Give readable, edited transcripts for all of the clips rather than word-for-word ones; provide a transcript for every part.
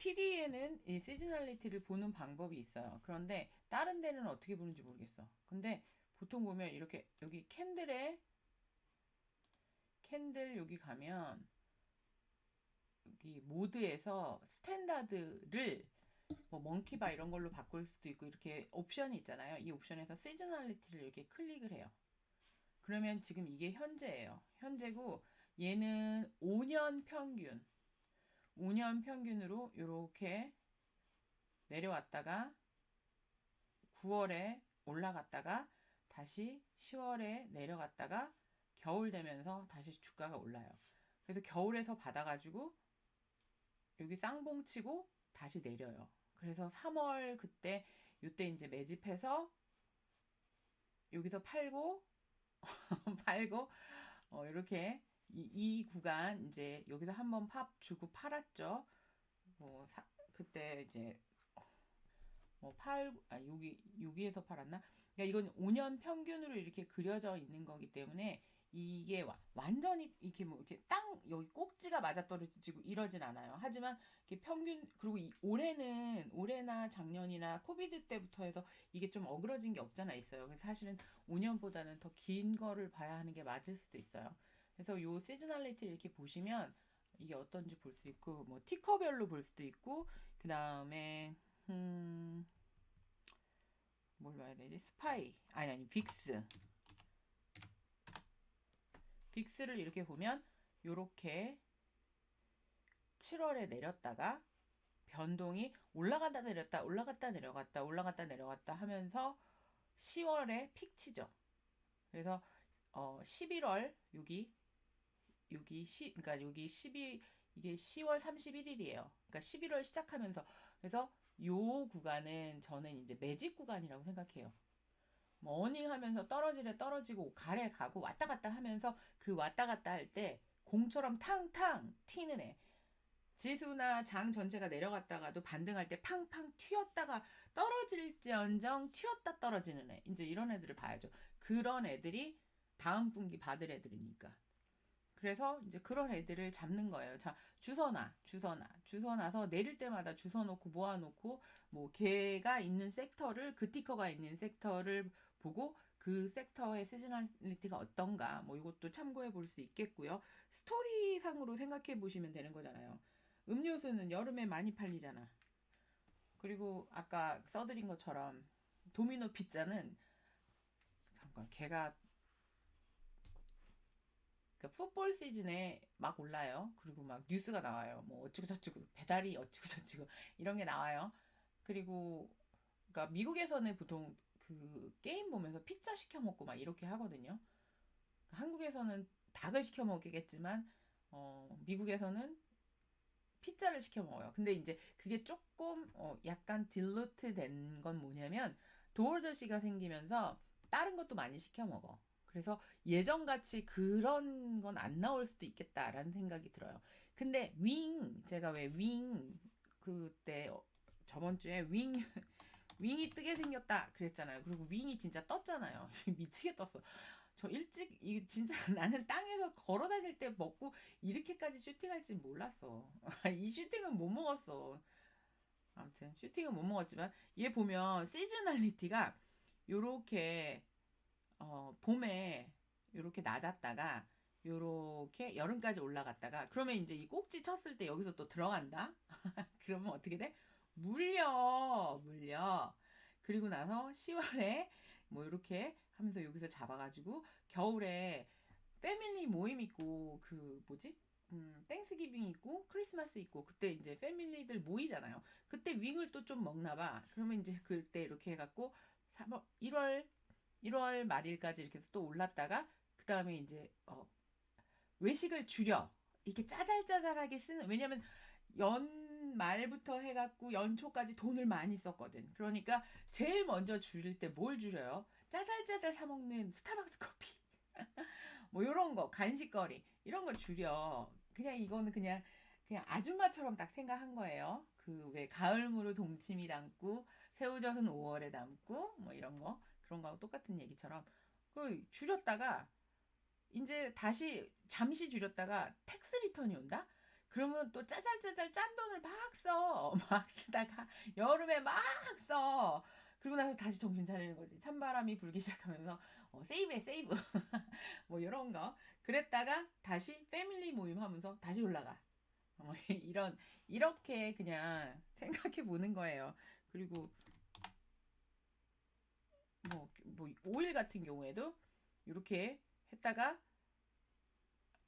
TD에는 이 시즈널리티를 보는 방법이 있어요. 그런데 다른 데는 어떻게 보는지 모르겠어. 근데 보통 보면 이렇게 여기 캔들 여기 가면 여기 모드에서 스탠다드를 뭐 먼키바 이런 걸로 바꿀 수도 있고 이렇게 옵션이 있잖아요. 이 옵션에서 시즈널리티를 이렇게 클릭을 해요. 그러면 지금 이게 현재예요. 현재고 얘는 5년 평균으로 이렇게 내려왔다가 9월에 올라갔다가 다시 10월에 내려갔다가 겨울 되면서 다시 주가가 올라요. 그래서 겨울에서 받아가지고 여기 쌍봉 치고 다시 내려요. 그래서 3월 그때 이때 이제 매집해서 여기서 팔고 팔고 이렇게 이 구간 이제 여기서 한번 팝 주고 팔았죠. 그때 이제 여기에서 팔았나? 그러니까 이건 5년 평균으로 이렇게 그려져 있는 거기 때문에 이게 완전히 이렇게 뭐 이렇게 여기 꼭지가 맞아떨어지고 이러진 않아요. 하지만 이렇게 평균, 그리고 올해나 작년이나 코비드 때부터 해서 이게 좀 어그러진 게 없잖아 있어요. 그래서 사실은 5년보다는 더 긴 거를 봐야 하는 게 맞을 수도 있어요. 그래서 요 시즈널리티를 이렇게 보시면 이게 어떤지 볼 수 있고, 뭐 티커별로 볼 수도 있고, 그 다음에 뭘로 해야 되지? 스파이. 아니, 빅스. 빅스를 이렇게 보면, 요렇게 7월에 내렸다가, 변동이 올라갔다 내렸다, 올라갔다 내려갔다, 올라갔다 내려갔다 하면서 10월에 픽 치죠. 그래서, 11월, 그러니까 여기 12, 이게 10월 31일이에요. 그러니까 11월 시작하면서, 그래서 요 구간은 저는 이제 매집 구간이라고 생각해요. 뭐 어닝하면서 떨어지래 떨어지고 가래 가고 왔다 갔다 하면서 그 왔다 갔다 할 때 공처럼 탕탕 튀는 애. 지수나 장 전체가 내려갔다가도 반등할 때 팡팡 튀었다가 떨어질지언정 튀었다 떨어지는 애. 이제 이런 애들을 봐야죠. 그런 애들이 다음 분기 받을 애들이니까. 그래서 이제 그런 애들을 잡는 거예요. 자, 주워놔서 내릴 때마다 주워놓고 모아놓고, 뭐, 걔가 있는 섹터를, 그 티커가 있는 섹터를 보고, 그 섹터의 시즈널리티가 어떤가, 뭐, 이것도 참고해 볼 수 있겠고요. 스토리상으로 생각해 보시면 되는 거잖아요. 음료수는 여름에 많이 팔리잖아. 그리고 아까 써드린 것처럼, 도미노 피자는, 잠깐, 걔가 그러니까 풋볼 시즌에 막 올라요. 그리고 막 뉴스가 나와요. 뭐 어찌고 저찌고 배달이 어찌고 저찌고 이런 게 나와요. 그리고 그러니까 미국에서는 보통 그 게임 보면서 피자 시켜 먹고 막 이렇게 하거든요. 한국에서는 닭을 시켜 먹겠지만 미국에서는 피자를 시켜 먹어요. 근데 이제 그게 조금 약간 딜루트 된 건 뭐냐면 도어더시가 생기면서 다른 것도 많이 시켜 먹어. 그래서 예전같이 그런 건 안 나올 수도 있겠다라는 생각이 들어요. 근데 제가 왜 그때 저번 주에 윙이 뜨게 생겼다 그랬잖아요. 그리고 윙이 진짜 떴잖아요. 미치게 떴어. 저 이 진짜 나는 땅에서 걸어 다닐 때 먹고 이렇게까지 슈팅할 줄 몰랐어. 이 슈팅은 못 먹었어. 아무튼 슈팅은 못 먹었지만 얘 보면 시즈널리티가 요렇게 봄에 요렇게 낮았다가 요렇게 여름까지 올라갔다가 그러면 이제 이 꼭지 쳤을 때 여기서 또 들어간다. 그러면 어떻게 돼? 물려. 그리고 나서 10월에 뭐 이렇게 하면서 여기서 잡아가지고 겨울에 패밀리 모임 있고 그 뭐지? 땡스기빙 있고 크리스마스 있고 그때 이제 패밀리들 모이잖아요. 그때 윙을 또 좀 먹나 봐. 그러면 이제 그때 이렇게 해갖고 3월, 1월 말일까지 이렇게 해서 또 올랐다가 그 다음에 이제 외식을 줄여. 이렇게 짜잘짜잘하게 쓰는, 왜냐면 연말부터 해갖고 연초까지 돈을 많이 썼거든. 그러니까 제일 먼저 줄일 때 뭘 줄여요? 짜잘짜잘 사먹는 스타벅스 커피. 뭐 요런 거, 간식거리. 이런 거 줄여. 그냥 이거는 그냥 아줌마처럼 딱 생각한 거예요. 그 왜 가을무로 동치미 담고 새우젓은 5월에 담고 뭐 이런 거. 그런 거하고 똑같은 얘기처럼 그 줄였다가 이제 다시 잠시 줄였다가 텍스 리턴이 온다? 그러면 또 짜잘짜잘 짠 돈을 막 써. 막 쓰다가 여름에 막 써. 그리고 나서 다시 정신 차리는 거지. 찬바람이 불기 시작하면서 세이브해 세이브. 뭐 이런 거. 그랬다가 다시 패밀리 모임 하면서 다시 올라가. 이런 이렇게 그냥 생각해 보는 거예요. 그리고 뭐 오일 같은 경우에도 이렇게 했다가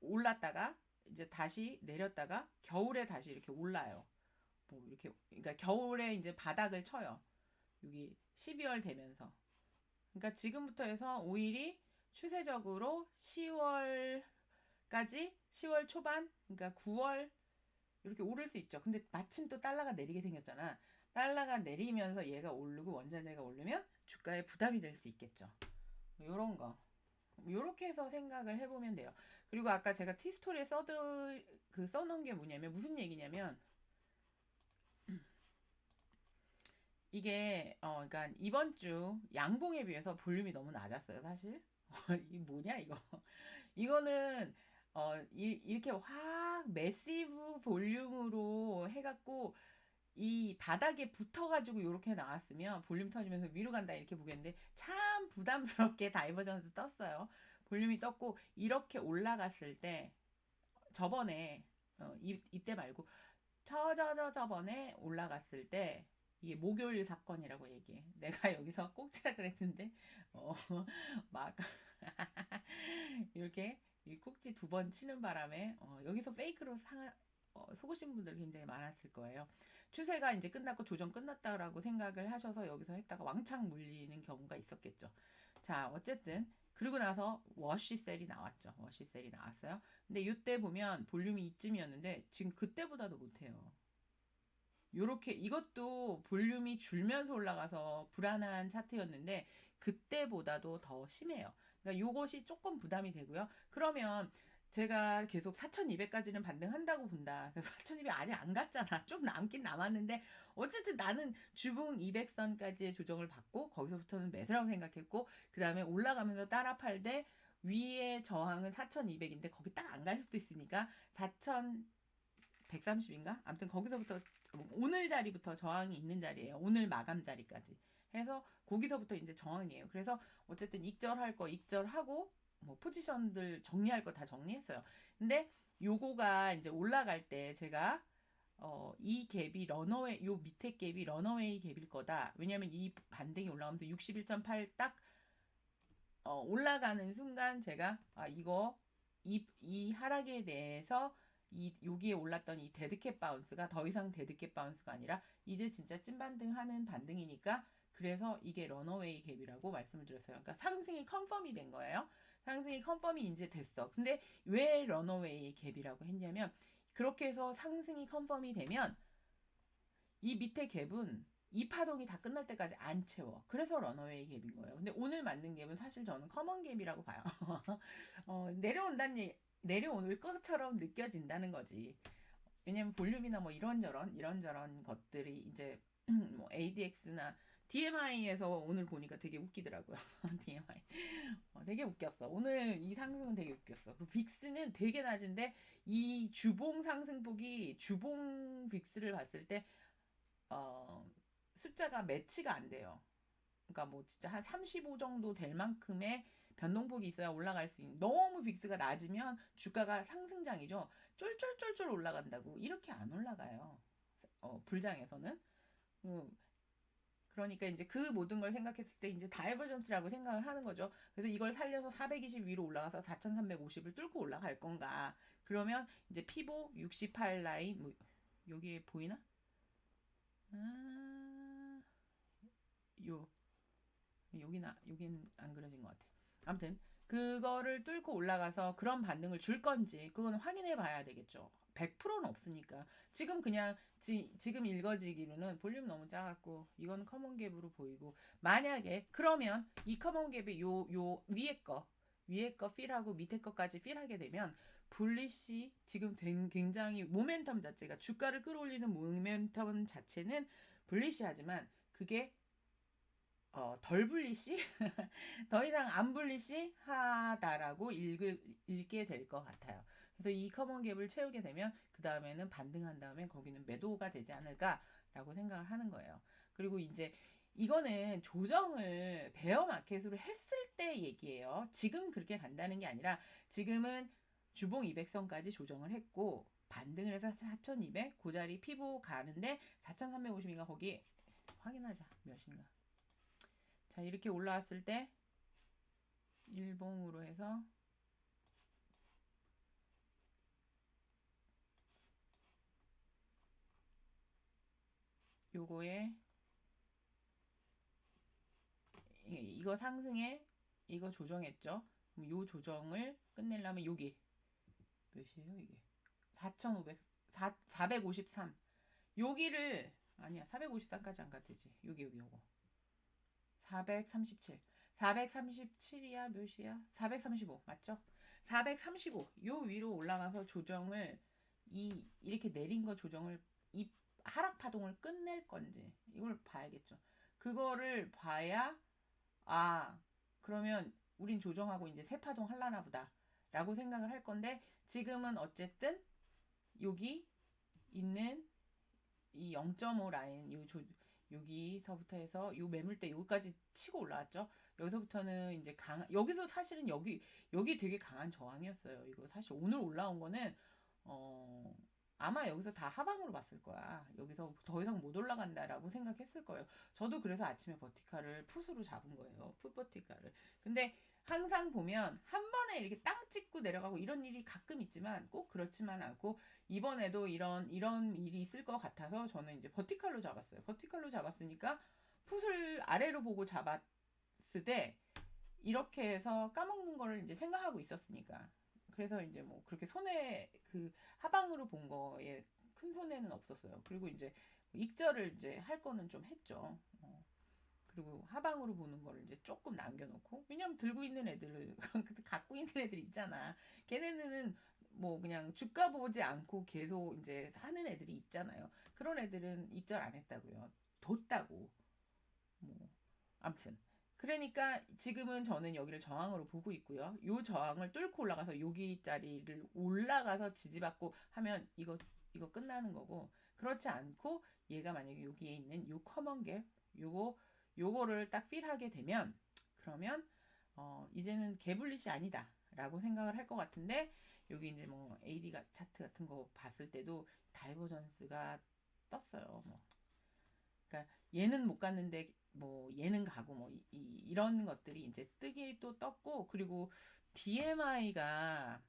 올랐다가 이제 다시 내렸다가 겨울에 다시 이렇게 올라요. 뭐 이렇게 그러니까 겨울에 이제 바닥을 쳐요. 여기 12월 되면서. 그러니까 지금부터 해서 오일이 추세적으로 10월까지 10월 초반 그러니까 9월 이렇게 오를 수 있죠. 근데 마침 또 달러가 내리게 생겼잖아. 달러가 내리면서 얘가 오르고 원자재가 오르면 주가에 부담이 될 수 있겠죠. 요런 거. 요렇게 해서 생각을 해보면 돼요. 그리고 아까 제가 티스토리에 써놓은 게 뭐냐면 무슨 얘기냐면 이게 그러니까 이번 주 양봉에 비해서 볼륨이 너무 낮았어요, 사실. 이 뭐냐 이거? 이거는 이렇게 확 매시브 볼륨으로 해갖고 이 바닥에 붙어가지고 이렇게 나왔으면 볼륨 터지면서 위로 간다 이렇게 보겠는데 참 부담스럽게 다이버전스 떴어요. 볼륨이 떴고 이렇게 올라갔을 때 저번에 이때 말고 저번에 올라갔을 때 이게 목요일 사건이라고 얘기해. 내가 여기서 꼭지라 그랬는데 막 이렇게 이 꼭지 두 번 치는 바람에 여기서 페이크로 속으신 분들 굉장히 많았을 거예요. 추세가 이제 끝났고 조정 끝났다라고 생각을 하셔서 여기서 했다가 왕창 물리는 경우가 있었겠죠. 자, 어쨌든 그리고 나서 워시셀이 나왔죠. 워시셀이 나왔어요. 근데 이때 보면 볼륨이 이쯤이었는데 지금 그때보다도 못해요. 요렇게 이것도 볼륨이 줄면서 올라가서 불안한 차트였는데 그때보다도 더 심해요. 그러니까 요것이 조금 부담이 되고요. 그러면 제가 계속 4,200까지는 반등한다고 본다. 4,200 아직 안 갔잖아. 좀 남긴 남았는데 어쨌든 나는 주봉 200선까지의 조정을 받고 거기서부터는 매수라고 생각했고 그 다음에 올라가면서 따라 팔되 위에 저항은 4,200인데 거기 딱 안 갈 수도 있으니까 4,130인가? 아무튼 거기서부터 오늘 자리부터 저항이 있는 자리예요. 오늘 마감 자리까지 해서 거기서부터 이제 저항이에요. 그래서 어쨌든 익절할 거 익절하고 뭐 포지션들 정리할 거 다 정리했어요. 근데 요거가 이제 올라갈 때 제가 이 갭이 러너웨이 요 밑에 갭이 러너웨이 갭일 거다. 왜냐면 이 반등이 올라가면서 61.8 딱 올라가는 순간 제가 이거 이 하락에 대해서 여기에 올랐던 이 데드캣 바운스가 더 이상 데드캣 바운스가 아니라 이제 진짜 찐반등 하는 반등이니까 그래서 이게 러너웨이 갭이라고 말씀을 드렸어요. 그러니까 상승이 컨펌이 된 거예요. 상승이 컨펌이 이제 됐어. 근데 왜 러너웨이 갭이라고 했냐면 그렇게 해서 상승이 컨펌이 되면 이 밑에 갭은 이 파동이 다 끝날 때까지 안 채워. 그래서 러너웨이 갭인 거예요. 근데 오늘 맞는 갭은 사실 저는 커먼 갭이라고 봐요. 내려올 것처럼 느껴진다는 거지. 왜냐면 볼륨이나 뭐 이런저런 것들이 이제 뭐 ADX나 DMI에서 오늘 보니까 되게 웃기더라고요. DMI. 되게 웃겼어. 오늘 이 상승은 되게 웃겼어. 그 빅스는 되게 낮은데 이 주봉 상승폭이 주봉 빅스를 봤을 때 숫자가 매치가 안 돼요. 그러니까 뭐 진짜 한 35 정도 될 만큼의 변동폭이 있어야 올라갈 수 있는 너무 빅스가 낮으면 주가가 상승장이죠. 쫄쫄쫄쫄 올라간다고 이렇게 안 올라가요. 불장에서는. 그러니까 이제 그 모든 걸 생각했을 때 이제 다이버전스라고 생각을 하는 거죠. 그래서 이걸 살려서 420 위로 올라가서 4,350을 뚫고 올라갈 건가? 그러면 이제 피보 68 라인 뭐 여기에 보이나? 아, 요 여긴 안 그려진 것 같아. 아무튼 그거를 뚫고 올라가서 그런 반등을 줄 건지 그거는 확인해 봐야 되겠죠. 100%는 없으니까 지금 그냥 지금 읽어지기로는 볼륨 너무 작았고 이건 커먼 갭으로 보이고 만약에 그러면 이 커먼 갭이 요 위에 거 필하고 밑에 거까지 필하게 되면 불리시 지금 된 굉장히 모멘텀 자체가 주가를 끌어올리는 모멘텀 자체는 불리시하지만 그게 덜 불리시? 더 이상 안 불리시 하다라고 읽게 될 것 같아요. 그래서 이 커먼 갭을 채우게 되면 그 다음에는 반등한 다음에 거기는 매도가 되지 않을까라고 생각을 하는 거예요. 그리고 이제 이거는 조정을 베어 마켓으로 했을 때 얘기예요. 지금 그렇게 간다는 게 아니라 지금은 주봉 200선까지 조정을 했고 반등을 해서 4200, 그 자리 피보 가는데 4350인가 거기 확인하자. 몇인가. 자, 이렇게 올라왔을 때 일봉으로 해서 요거에 이거 상승에 이거 조정했죠. 그럼 요 조정을 끝내려면 여기 몇이에요 이게? 4,500 453 여기를 아니야 453까지 안 갔대지. 여기 요거 437 437이야 몇이야? 435 맞죠? 435 요 위로 올라가서 조정을 이렇게 내린 거 조정을 이 하락 파동을 끝낼 건지 이걸 봐야겠죠. 그거를 봐야 아 그러면 우린 조정하고 이제 새 파동 할라나 보다 라고 생각을 할 건데 지금은 어쨌든 여기 있는 이 0.5 라인 여기서부터 해서 요 매물대 여기까지 치고 올라왔죠. 여기서부터는 이제 여기서 사실은 여기 되게 강한 저항이었어요. 이거 사실 오늘 올라온 거는 아마 여기서 다 하방으로 봤을 거야. 여기서 더 이상 못 올라간다라고 생각했을 거예요. 저도 그래서 아침에 버티카를 풋으로 잡은 거예요. 풋 버티카를. 근데 항상 보면 한 번에 이렇게 땅 찍고 내려가고 이런 일이 가끔 있지만 꼭 그렇지만 않고 이번에도 이런 일이 있을 것 같아서 저는 이제 버티칼로 잡았어요. 버티칼로 잡았으니까 풋을 아래로 보고 잡았을 때 이렇게 해서 까먹는 거를 이제 생각하고 있었으니까. 그래서 이제 뭐 그렇게 손해 그 하방으로 본 거에 큰 손해는 없었어요. 그리고 이제 익절을 이제 할 거는 좀 했죠. 그리고 하방으로 보는 거를 이제 조금 남겨놓고 왜냐면 들고 있는 애들 갖고 있는 애들 있잖아. 걔네는 뭐 그냥 주가 보지 않고 계속 이제 하는 애들이 있잖아요. 그런 애들은 익절 안 했다고요. 뒀다고. 뭐 아무튼 그러니까 지금은 저는 여기를 저항으로 보고 있고요. 요 저항을 뚫고 올라가서 여기 자리를 올라가서 지지받고 하면 이거 끝나는 거고 그렇지 않고 얘가 만약에 여기에 있는 요 커먼 갭 요거를 딱 필하게 되면 그러면 이제는 개불릿이 아니다 라고 생각을 할 것 같은데 여기 이제 뭐 AD 차트 같은 거 봤을 때도 다이버전스가 떴어요. 뭐 그러니까 얘는 못 갔는데 뭐 얘는 가고 뭐 이런 것들이 이제 뜨기 또 떴고 그리고 DMI가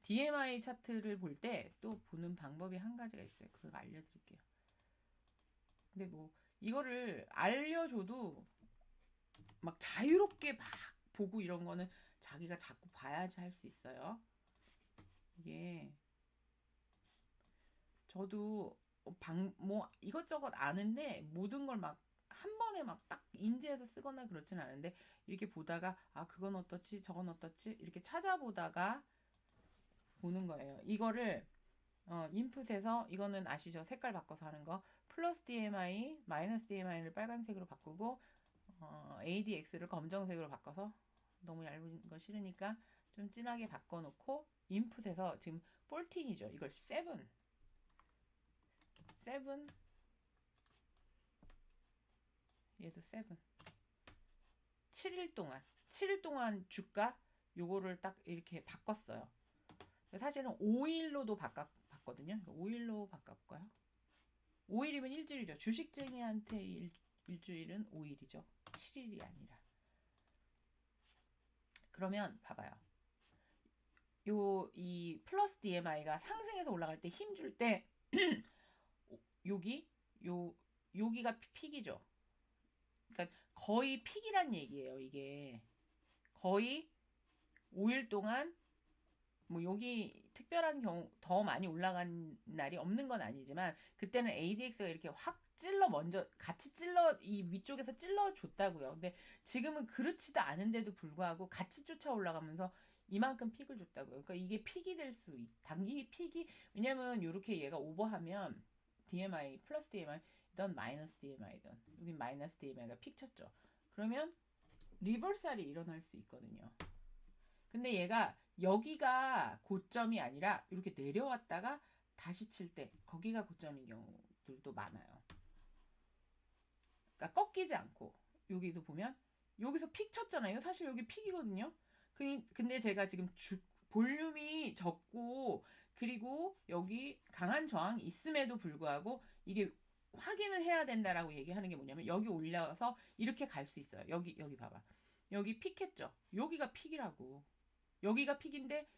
DMI 차트를 볼 때 또 보는 방법이 한 가지가 있어요. 그거 알려드릴게요. 근데 뭐 이거를 알려줘도 막 자유롭게 막 보고 이런 거는 자기가 자꾸 봐야지 할 수 있어요. 이게 저도 뭐 이것저것 아는데 모든 걸 막 한 번에 막 딱 인지해서 쓰거나 그렇진 않은데 이렇게 보다가 아 그건 어떻지 저건 어떻지 이렇게 찾아보다가 보는 거예요. 이거를 인풋에서 이거는 아시죠? 색깔 바꿔서 하는 거 플러스 DMI 마이너스 DMI를 빨간색으로 바꾸고 ADX를 검정색으로 바꿔서 너무 얇은 거 싫으니까 좀 진하게 바꿔놓고 인풋에서 지금 14이죠. 이걸 7 얘도 7 7일 동안 주가 요거를 딱 이렇게 바꿨어요. 사실은 5일로도 바꿨거든요. 5일로 바꿔볼까요? 5일이면 일주일이죠. 주식쟁이한테 일주일은 5일이죠. 7일이 아니라. 그러면 봐봐요. 이 플러스 DMI가 상승해서 올라갈 때 힘 줄 때 여기가 픽이죠. 그러니까 거의 픽이란 얘기예요. 이게 거의 5일 동안 뭐 여기 특별한 경우 더 많이 올라간 날이 없는 건 아니지만 그때는 ADX가 이렇게 확 먼저 같이 이 위쪽에서 줬다고요. 근데 지금은 그렇지도 않은데도 불구하고 같이 쫓아 올라가면서 이만큼 픽을 줬다고요. 그러니까 이게 픽이 될 수 단기 픽이 왜냐면 이렇게 얘가 오버하면 DMI 플러스 DMI든 마이너스 DMI든 여기 마이너스 DMI가 픽 쳤죠. 그러면 리버설이 일어날 수 있거든요. 근데 얘가 여기가 고점이 아니라 이렇게 내려왔다가 다시 칠 때 거기가 고점인 경우들도 많아요. 그러니까 꺾이지 않고 여기도 보면 여기서 픽 쳤잖아요. 사실 여기 픽이거든요. 근데 제가 지금 볼륨이 적고 그리고 여기 강한 저항이 있음에도 불구하고 이게 확인을 해야 된다라고 얘기하는 게 뭐냐면 여기 올라서 이렇게 갈 수 있어요. 여기 봐봐. 여기 픽했죠. 여기가 픽이라고. 여기가 픽인데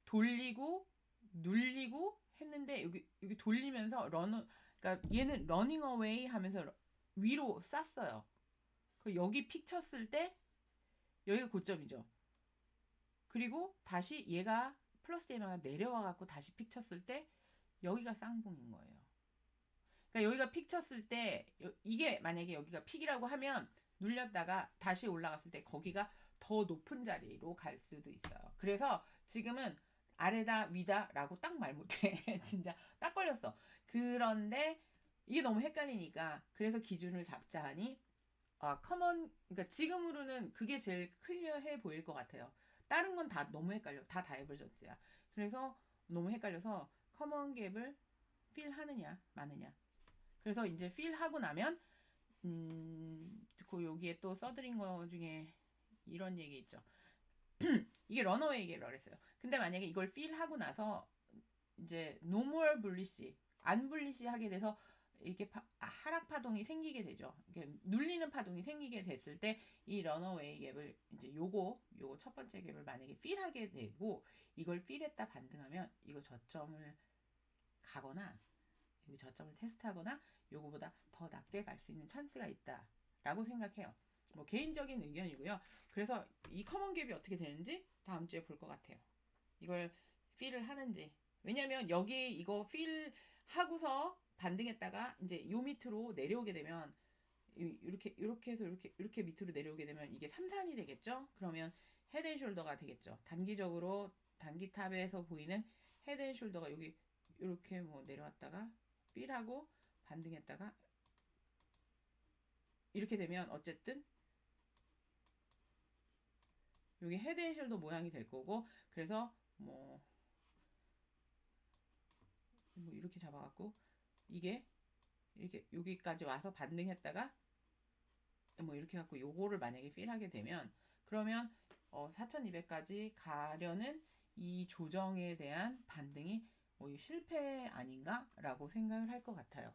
돌리고 눌리고 했는데 여기 돌리면서 그러니까 얘는 러닝 어웨이 하면서 위로 쐈어요. 여기 픽 쳤을 때 여기가 고점이죠. 그리고 다시 얘가 플러스 데마가 내려와 갖고 다시 픽 쳤을 때 여기가 쌍봉인 거예요. 그러니까 여기가 픽 쳤을 때 이게 만약에 여기가 픽이라고 하면 눌렸다가 다시 올라갔을 때 거기가 더 높은 자리로 갈 수도 있어요. 그래서 지금은 아래다 위다 라고 딱 말 못해. 진짜 딱 걸렸어. 그런데 이게 너무 헷갈리니까 그래서 기준을 잡자 하니 그러니까 지금으로는 그게 제일 클리어해 보일 것 같아요. 다른 건 다 너무 헷갈려. 다 다이버전스야. 그래서 너무 헷갈려서 커먼 갭을 필 하느냐 마느냐. 그래서 이제 필 하고 나면 그 여기에 또 써드린 거 중에 이런 얘기 있죠. 이게 런어웨이 갭이라고 그랬어요. 근데 만약에 이걸 필 하고 나서 이제 노멀 불리시 안 불리시 하게 돼서 이렇게 하락 파동이 생기게 되죠. 이렇게 눌리는 파동이 생기게 됐을 때 이 런어웨이 갭을 이제 요거 첫 번째 갭을 만약에 필하게 되고 이걸 필했다 반등하면 이거 저점을 가거나 여기 저점을 테스트하거나 요거보다 더 낮게 갈 수 있는 찬스가 있다라고 생각해요. 뭐 개인적인 의견이고요. 그래서 이 커먼 갭이 어떻게 되는지 다음 주에 볼 것 같아요. 이걸 필을 하는지. 왜냐면 여기 이거 필 하고서 반등했다가 이제 요 밑으로 내려오게 되면 이렇게 해서 이렇게 밑으로 내려오게 되면 이게 3산이 되겠죠? 그러면 헤드앤숄더가 되겠죠. 단기적으로 단기 탑에서 보이는 헤드앤숄더가 여기 이렇게 뭐 내려왔다가 B라고 반등했다가 이렇게 되면 어쨌든 여기 헤드앤숄더 모양이 될 거고 그래서 뭐 이렇게 잡아갖고 이게 이렇게 여기까지 와서 반등했다가 뭐 이렇게 갖고 요거를 만약에 필하게 되면 그러면 4200까지 가려는 이 조정에 대한 반등이 실패 아닌가 라고 생각을 할 것 같아요.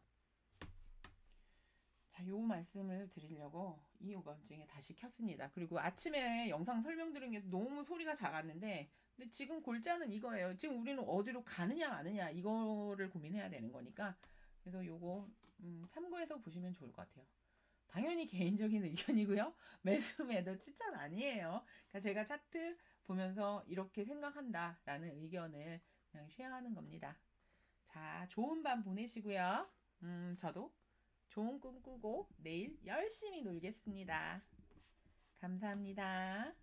자, 요 말씀을 드리려고 이 오밤중에 다시 켰습니다. 그리고 아침에 영상 설명드린 게 너무 소리가 작았는데 근데 지금 골자는 이거예요. 지금 우리는 어디로 가느냐 마느냐 이거를 고민해야 되는 거니까 그래서 요거 참고해서 보시면 좋을 것 같아요. 당연히 개인적인 의견이고요. 매수 매도 추천 아니에요. 그러니까 제가 차트 보면서 이렇게 생각한다라는 의견을 그냥 쉐어하는 겁니다. 자, 좋은 밤 보내시고요. 저도 좋은 꿈 꾸고 내일 열심히 놀겠습니다. 감사합니다.